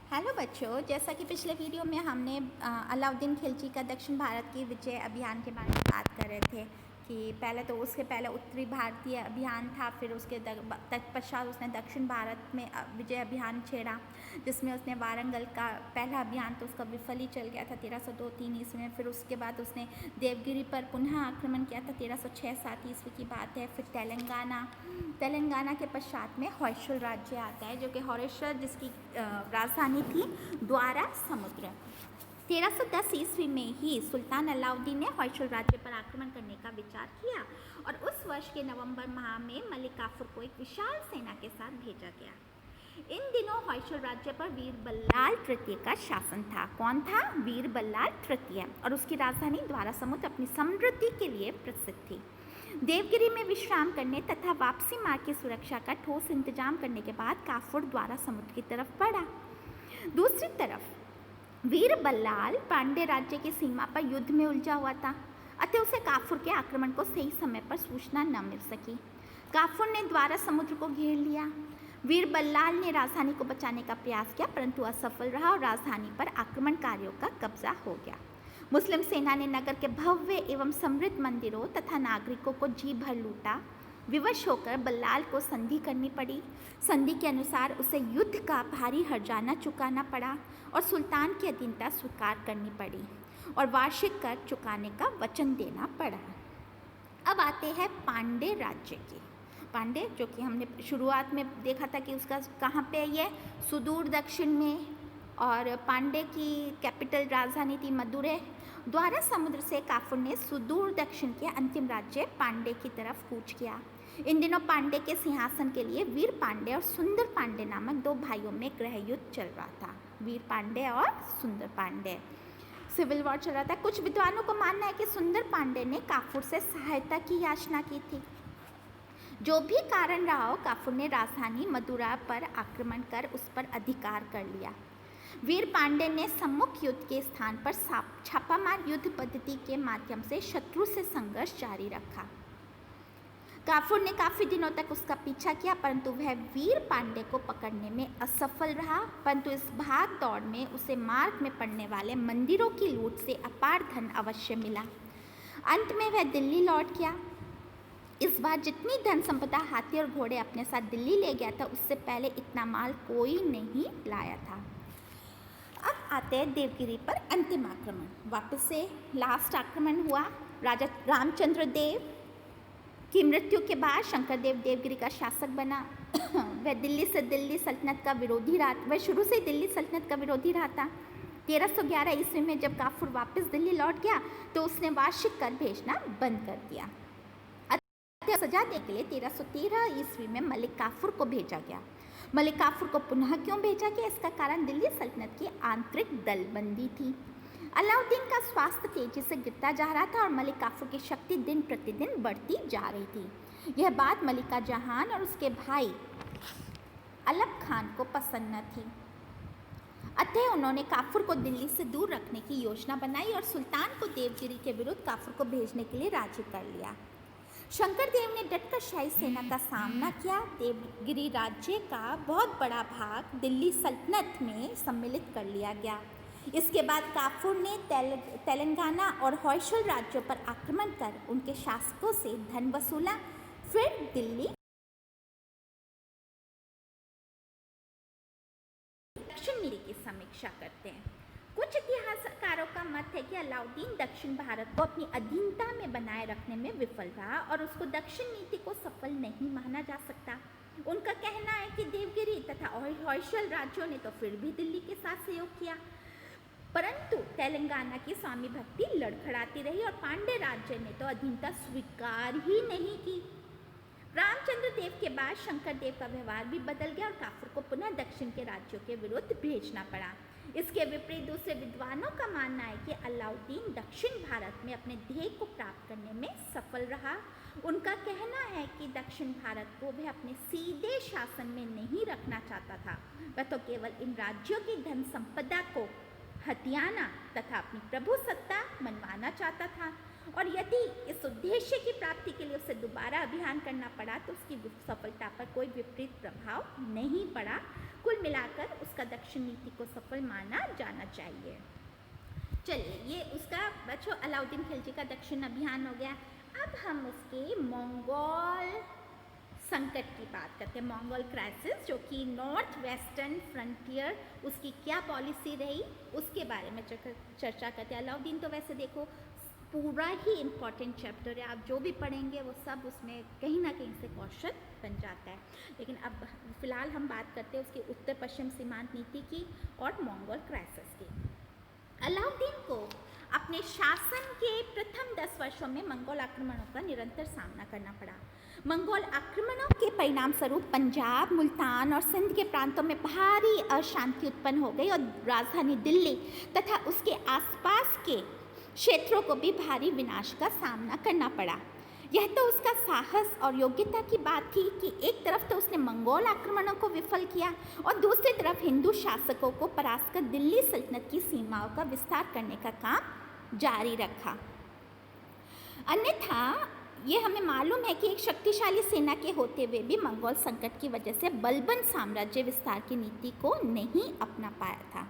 Hello बच्चों, जैसा कि पिछले वीडियो में हमने अलाउद्दीन खिलजी का दक्षिण भारत की विजय अभियान के बारे में बात कर रहे थे कि उसके पहले उत्तरी भारतीय अभियान था, फिर उसके तत्पश्चात उसने दक्षिण भारत में विजय अभियान छेड़ा, जिसमें उसने वारंगल का पहला अभियान तो उसका विफल ही चल गया था 1302-3 ईस्वी में। फिर उसके बाद उसने देवगिरी पर पुनः आक्रमण किया था 1306-7 ईस्वी की बात है। फिर तेलंगाना के पश्चात में होयसल राज्य आता है, जो कि होयसल जिसकी राजधानी थी द्वारा समुद्र। 1310 ईस्वी में ही सुल्तान अलाउद्दीन ने होयसल राज्य पर आक्रमण करने का विचार किया और उस वर्ष के नवंबर माह में मलिक काफूर को एक विशाल सेना के साथ भेजा गया। इन दिनों होयसल राज्य पर वीर बल्लाल तृतीय का शासन था। कौन था? वीर बल्लाल तृतीय। और उसकी राजधानी द्वारा समुद्र अपनी समृद्धि के लिए प्रसिद्ध थी। देवगिरी में विश्राम करने तथा वापसी मार्ग की सुरक्षा का ठोस इंतजाम करने के बाद काफूर द्वारा समुद्र की तरफ बढ़ा। दूसरी तरफ वीर बल्लाल पांडे राज्य की सीमा पर युद्ध में उलझा हुआ था, अतः उसे काफूर के आक्रमण को सही समय पर सूचना न मिल सकी। काफूर ने द्वारा समुद्र को घेर लिया। वीर बल्लाल ने राजधानी को बचाने का प्रयास किया, परंतु असफल रहा और राजधानी पर आक्रमणकारियों का कब्जा हो गया। मुस्लिम सेना ने नगर के भव्य एवं समृद्ध मंदिरों तथा नागरिकों को जी भर लूटा। विवश होकर बल्लाल को संधि करनी पड़ी। संधि के अनुसार उसे युद्ध का भारी हर्जाना चुकाना पड़ा और सुल्तान की अधीनता स्वीकार करनी पड़ी और वार्षिक कर चुकाने का वचन देना पड़ा। अब आते हैं पांडे राज्य के। पांडे, जो कि हमने शुरुआत में देखा था कि उसका कहाँ पे है, ये सुदूर दक्षिण में, और पांडे की कैपिटल राजधानी थी मदुरै। द्वारा समुद्र से काफूर ने सुदूर दक्षिण के अंतिम राज्य पांडे की तरफ कूच किया। इन दिनों पांडे के सिंहासन के लिए वीर पांडे और सुंदर पांडे नामक दो भाइयों में गृह युद्ध चल रहा था। वीर पांडे और सुंदर पांडे, सिविल वॉर चल रहा था। कुछ विद्वानों को मानना है कि सुंदर पांडे ने काफूर से सहायता की याचना की थी। जो भी कारण रहा हो, काफूर ने राजधानी मदुरा पर आक्रमण कर उस पर अधिकार कर लिया। वीर पांडे ने सम्मुख युद्ध के स्थान पर छापामार युद्ध पद्धति के माध्यम से शत्रु से संघर्ष जारी रखा। काफूर ने काफी दिनों तक उसका पीछा किया, परंतु वह वीर पांडे को पकड़ने में असफल रहा। परंतु इस भाग दौड़ में उसे मार्ग में पड़ने वाले मंदिरों की लूट से अपार धन अवश्य मिला। अंत में वह दिल्ली लौट गया। इस बार जितनी धन संपदा, हाथी और घोड़े अपने साथ दिल्ली ले गया था, उससे पहले इतना माल कोई नहीं लाया था। अब आते हैं देवगिरी पर अंतिम आक्रमण। वापस से लास्ट आक्रमण हुआ। राजा रामचंद्र देव की मृत्यु के बाद शंकरदेव देवगिरी का शासक बना। वह दिल्ली सल्तनत का विरोधी रहा। वह शुरू से दिल्ली सल्तनत का विरोधी रहा था। 1311 ईस्वी में जब काफूर वापस दिल्ली लौट गया तो उसने वार्षिक कर भेजना बंद कर दिया। सजा देने के लिए 1313 ईस्वी में मलिक काफूर को भेजा गया। मलिक काफूर को पुनः क्यों भेजा गया? इसका कारण दिल्ली सल्तनत की आंतरिक दलबंदी थी। अलाउद्दीन का स्वास्थ्य तेजी से गिरता जा रहा था और मलिक काफूर की शक्ति दिन प्रतिदिन बढ़ती जा रही थी। यह बात मलिका जहान और उसके भाई अलप खान को पसंद न थी। अतः उन्होंने काफूर को दिल्ली से दूर रखने की योजना बनाई और सुल्तान को देवगिरी के विरुद्ध काफूर को भेजने के लिए राजी कर लिया। शंकरदेव ने डटकर शाही सेना का सामना किया। देवगिरी राज्य का बहुत बड़ा भाग दिल्ली सल्तनत में सम्मिलित कर लिया गया। इसके बाद काफूर ने तेलंगाना और होयसल राज्यों पर आक्रमण कर उनके शासकों से धन वसूला। फिर दिल्ली दक्षिण नीति की समीक्षा करते हैं। कुछ इतिहासकारों का मत है कि अलाउद्दीन दक्षिण भारत को अपनी अधीनता में बनाए रखने में विफल रहा और उसको दक्षिण नीति को सफल नहीं माना जा सकता। उनका कहना है कि देवगिरी तथा होयसल राज्यों ने तो फिर भी दिल्ली के साथ सहयोग किया, परंतु तेलंगाना की स्वामी भक्ति लड़खड़ाती रही और पांडे राज्य ने तो अधीनता स्वीकार ही नहीं की। रामचंद्र देव के बाद शंकर देव का व्यवहार भी बदल गया और काफूर को पुनः दक्षिण के राज्यों के विरुद्ध भेजना पड़ा। इसके विपरीत दूसरे विद्वानों का मानना है कि अलाउद्दीन दक्षिण भारत में अपने ध्येय को प्राप्त करने में सफल रहा। उनका कहना है कि दक्षिण भारत को वह अपने सीधे शासन में नहीं रखना चाहता था, वह तो केवल इन राज्यों की धन संपदा को हथियाना तथा अपनी प्रभुसत्ता मनवाना चाहता था। और यदि इस उद्देश्य की प्राप्ति के लिए उसे दोबारा अभियान करना पड़ा तो उसकी सफलता पर कोई विपरीत प्रभाव नहीं पड़ा। कुल मिलाकर उसका दक्षिण नीति को सफल माना जाना चाहिए। चलिए, ये उसका बच्चों अलाउद्दीन खिलजी का दक्षिण अभियान हो गया। अब हम उसके मंगोल संकट की बात करते हैं, मंगोल क्राइसिस, जो कि नॉर्थ वेस्टर्न फ्रंटियर उसकी क्या पॉलिसी रही उसके बारे में चर्चा करते हैं। अलाउद्दीन तो वैसे देखो पूरा ही इम्पॉर्टेंट चैप्टर है, आप जो भी पढ़ेंगे वो सब उसमें कहीं ना कहीं से क्वेश्चन बन जाता है। लेकिन अब फिलहाल हम बात करते हैं उसकी उत्तर पश्चिम सीमांत नीति की और मंगोल क्राइसिस की। अलाउद्दीन को अपने शासन के प्रथम 10 वर्षों में मंगोल आक्रमणों का निरंतर सामना करना पड़ा। मंगोल आक्रमणों के परिणाम स्वरूप पंजाब, मुल्तान और सिंध के प्रांतों में भारी अशांति उत्पन्न हो गई और राजधानी दिल्ली तथा उसके आसपास के क्षेत्रों को भी भारी विनाश का सामना करना पड़ा। यह तो उसका साहस और योग्यता की बात थी कि एक तरफ तो उसने मंगोल आक्रमणों को विफल किया और दूसरी तरफ हिंदू शासकों को परास्त कर दिल्ली सल्तनत की सीमाओं का विस्तार करने का काम जारी रखा। अन्यथा ये हमें मालूम है कि एक शक्तिशाली सेना के होते हुए भी मंगोल संकट की वजह से बलबन साम्राज्य विस्तार की नीति को नहीं अपना पाया था।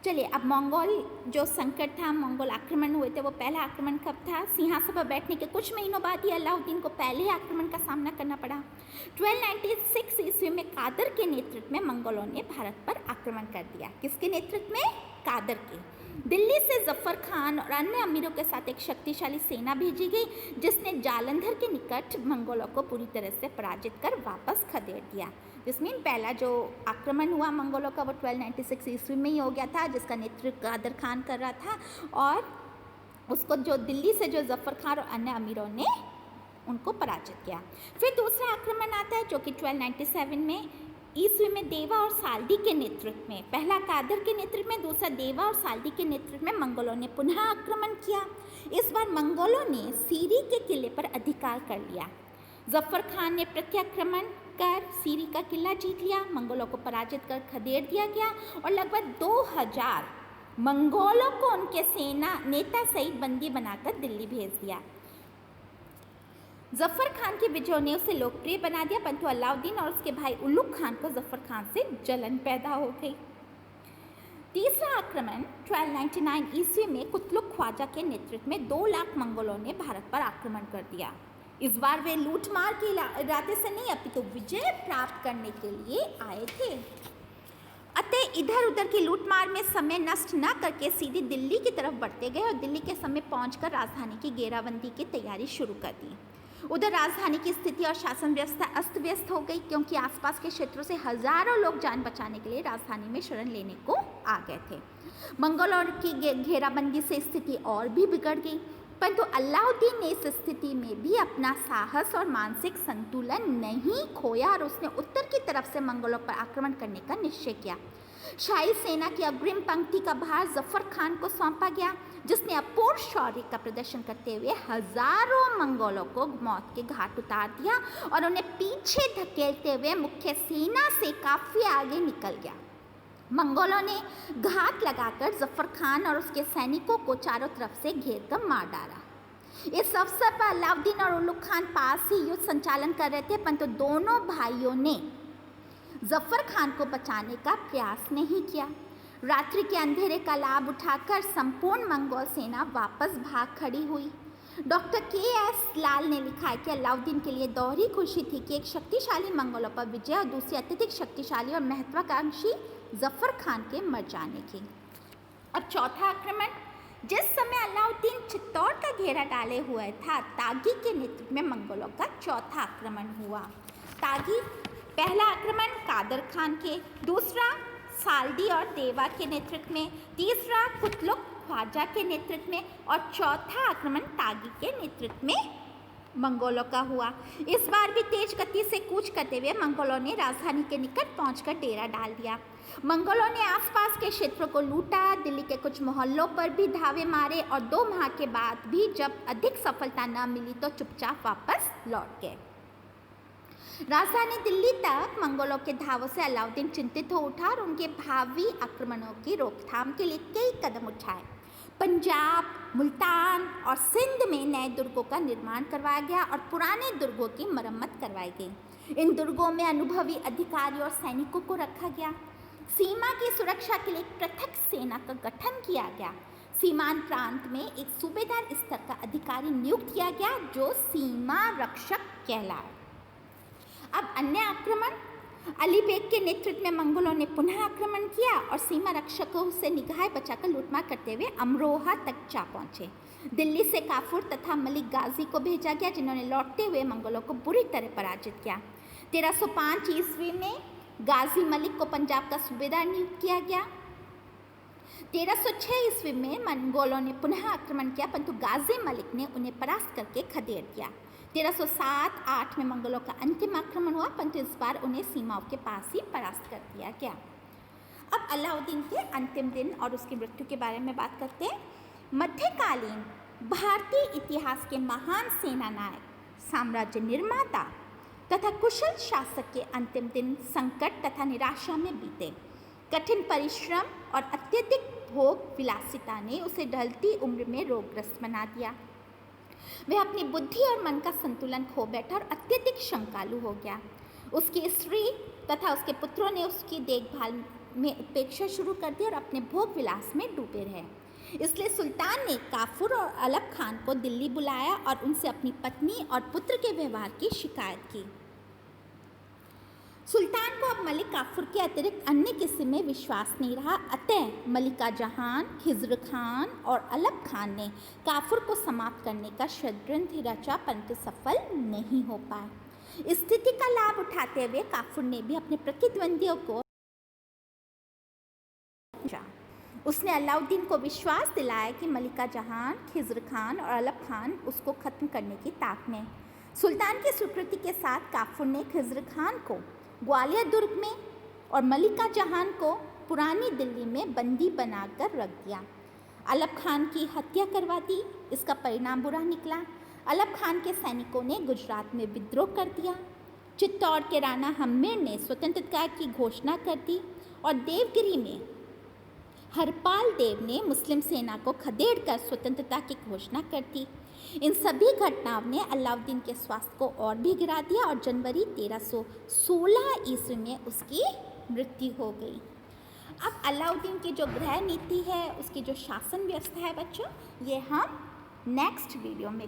चलिए, अब मंगोल जो संकट था, मंगोल आक्रमण हुए थे, वो पहला आक्रमण कब था? सिंहासन पर बैठने के कुछ महीनों बाद ही अलाउद्दीन को पहले आक्रमण का सामना करना पड़ा। 1296 ईस्वी में कादर के नेतृत्व में मंगोलों ने भारत पर आक्रमण कर दिया। किसके नेतृत्व में? कादर के। दिल्ली से जफर खान और अन्य अमीरों के साथ एक शक्तिशाली सेना भेजी गई, जिसने जालंधर के निकट मंगोलों को पूरी तरह से पराजित कर वापस खदेड़ दिया। जिसमें पहला जो आक्रमण हुआ मंगोलों का वो 1296 ईस्वी में ही हो गया था, जिसका नेतृत्व कादर खान कर रहा था और उसको जो दिल्ली से जो जफर खान और अन्य अमीरों ने उनको पराजित किया। फिर दूसरा आक्रमण आता है जो कि 1297 में ईस्वी में देवा और साल्डी के नेतृत्व में, पहला कादर के नेतृत्व में, दूसरा देवा और साल्डी के नेतृत्व में मंगोलों ने पुनः आक्रमण किया। इस बार मंगोलों ने सीरी के किले पर अधिकार कर लिया। जफर खान ने प्रत्याक्रमण कर सीरी का किला जीत लिया, मंगोलों को पराजित कर खदेड़ दिया गया और लगभग 2000 मंगोलों को उनके सेना नेता सहित बंदी बनाकर दिल्ली भेज दिया। जफर खान की विजयों ने उसे लोकप्रिय बना दिया, परंतु अलाउद्दीन और उसके भाई उलुग खान को जफर खान से जलन पैदा हो गई। तीसरा आक्रमण 1299 ईस्वी में कुतलुक ख्वाजा के नेतृत्व में 2 लाख मंगोलों ने भारत पर आक्रमण कर दिया। इस बार वे लूटमार के इरादे से नहीं अपितु विजय प्राप्त करने के लिए आए थे। अतः इधर उधर की लूटमार में समय नष्ट न करके सीधे दिल्ली की तरफ बढ़ते गए और दिल्ली के समय पहुंचकर राजधानी की घेराबंदी की तैयारी शुरू कर दी। उधर राजधानी की स्थिति और शासन व्यवस्था अस्त व्यस्त हो गई, क्योंकि आसपास के क्षेत्रों से हजारों लोग जान बचाने के लिए राजधानी में शरण लेने को आ गए थे। मंगोलों की घेराबंदी से स्थिति और भी बिगड़ गई, परंतु अलाउद्दीन ने इस स्थिति में भी अपना साहस और मानसिक संतुलन नहीं खोया और उसने उत्तर की तरफ से मंगोलों पर आक्रमण करने का निश्चय किया। शाही सेना की अग्रिम पंक्ति का भार जफर खान को सौंपा गया, जिसने अपूर्व शौर्य का प्रदर्शन करते हुए हजारों मंगोलों को मौत के घाट उतार दिया और उन्हें पीछे धकेलते हुए मुख्य सेना से काफी आगे निकल गया। मंगोलों ने घात लगाकर जफर खान और उसके सैनिकों को चारों तरफ से घेर कर मार डाला। इस अवसर पर अलाउद्दीन और उलुग खान पास ही युद्ध संचालन कर रहे थे, परंतु दोनों भाइयों ने जफर खान को बचाने का प्रयास नहीं किया। रात्रि के अंधेरे का लाभ उठाकर संपूर्ण मंगोल सेना वापस भाग खड़ी हुई। Doctor KS. लाल ने लिखा है कि अलाउद्दीन के लिए दोहरी खुशी थी कि एक शक्तिशाली मंगोलों पर विजय और दूसरी अत्यधिक शक्तिशाली और महत्वाकांक्षी जफर खान के मर जाने की। और चौथा आक्रमण, जिस समय अलाउद्दीन चित्तौड़ का घेरा डाले हुए था, तागी के नेतृत्व में मंगोलों का चौथा आक्रमण हुआ। तागी, पहला आक्रमण कादर खान के, दूसरा साल्डी और देवा के नेतृत्व में, तीसरा कुतलुक ख्वाजा के नेतृत्व में और चौथा आक्रमण तागी के नेतृत्व में मंगोलों का हुआ। इस बार भी तेज गति से कूच करते हुए मंगोलों ने राजधानी के निकट पहुंचकर डेरा डाल दिया। मंगोलों ने आसपास के क्षेत्रों को लूटा, दिल्ली के कुछ मोहल्लों पर भी धावे मारे और 2 माह के बाद भी जब अधिक सफलता न मिली तो चुपचाप वापस लौट गए। राजधानी दिल्ली तक मंगोलों के धावों से अलाउद्दीन चिंतित हो उठा और उनके भावी आक्रमणों की रोकथाम के लिए कई कदम उठाए। पंजाब, मुल्तान और सिंध में नए दुर्गों का निर्माण करवाया गया और पुराने दुर्गों की मरम्मत करवाई गई। इन दुर्गों में अनुभवी अधिकारी और सैनिकों को रखा गया। सीमा की सुरक्षा के लिए एक पृथक सेना का गठन किया गया। सीमांत प्रांत में एक सूबेदार स्तर का अधिकारी नियुक्त किया गया जो सीमा रक्षक कहलाए। अब अन्य आक्रमण, अली बेग के नेतृत्व में मंगोलों ने पुनः आक्रमण किया और सीमा रक्षकों से निगाहें बचाकर लूटमार करते हुए अमरोहा तक जा पहुंचे। दिल्ली से काफूर तथा मलिक गाजी को भेजा गया जिन्होंने लौटते हुए मंगोलों को बुरी तरह पराजित किया। 1305 ईस्वी में गाजी मलिक को पंजाब का सूबेदार नियुक्त किया गया। 1306 ईस्वी में मंगोलों ने पुनः आक्रमण किया परंतु गाजी मलिक ने उन्हें परास्त करके खदेड़ दिया। 1307-8 में मंगोलों का अंतिम आक्रमण हुआ परंतु इस बार उन्हें सीमाओं के पास ही परास्त कर दिया गया। अब अलाउद्दीन के अंतिम दिन और उसकी मृत्यु के बारे में बात करते हैं। मध्यकालीन भारतीय इतिहास के महान सेना नायक, साम्राज्य निर्माता तथा कुशल शासक के अंतिम दिन संकट तथा निराशा में बीते। कठिन परिश्रम और अत्यधिक भोग विलासिता ने उसे ढलती उम्र में रोगग्रस्त बना दिया। वह अपनी बुद्धि और मन का संतुलन खो बैठा और अत्यधिक शंकालु हो गया। उसकी स्त्री तथा उसके पुत्रों ने उसकी देखभाल में उपेक्षा शुरू कर दी और अपने भोग विलास में डूबे रहे। इसलिए सुल्तान ने काफूर और अलग खान को दिल्ली बुलाया और उनसे अपनी पत्नी और पुत्र के व्यवहार की शिकायत की। सुल्तान को अब मलिक काफूर के अतिरिक्त अन्य किसी में विश्वास नहीं रहा, अतः मलिका जहान, खिज़्र खान और अलग खान ने काफूर को समाप्त करने का षड्यंत्र रचा परंतु सफल नहीं हो पाए। इस स्थिति का लाभ उठाते हुए काफूर ने भी अपने प्रतिद्वंदियों को उसने अलाउद्दीन को विश्वास दिलाया कि मलिका जहान, खिज़्र खान और अलग खान उसको खत्म करने की ताक में। सुल्तान की स्वीकृति के साथ काफूर ने खिज़्र खान को ग्वालियर दुर्ग में और मलिका जहान को पुरानी दिल्ली में बंदी बनाकर रख दिया। अलग खान की हत्या करवा दी। इसका परिणाम बुरा निकला। अलग खान के सैनिकों ने गुजरात में विद्रोह कर दिया। चित्तौड़ के राणा हम्मीर ने स्वतंत्रता की घोषणा कर दी और देवगिरी में हरपाल देव ने मुस्लिम सेना को खदेड़कर स्वतंत्रता की घोषणा कर दी। इन सभी घटनाओं ने अलाउद्दीन के स्वास्थ्य को और भी गिरा दिया और जनवरी 1316 ईस्वी में उसकी मृत्यु हो गई। अब अलाउद्दीन की जो गृह नीति है, उसकी जो शासन व्यवस्था है बच्चों, ये हम नेक्स्ट वीडियो में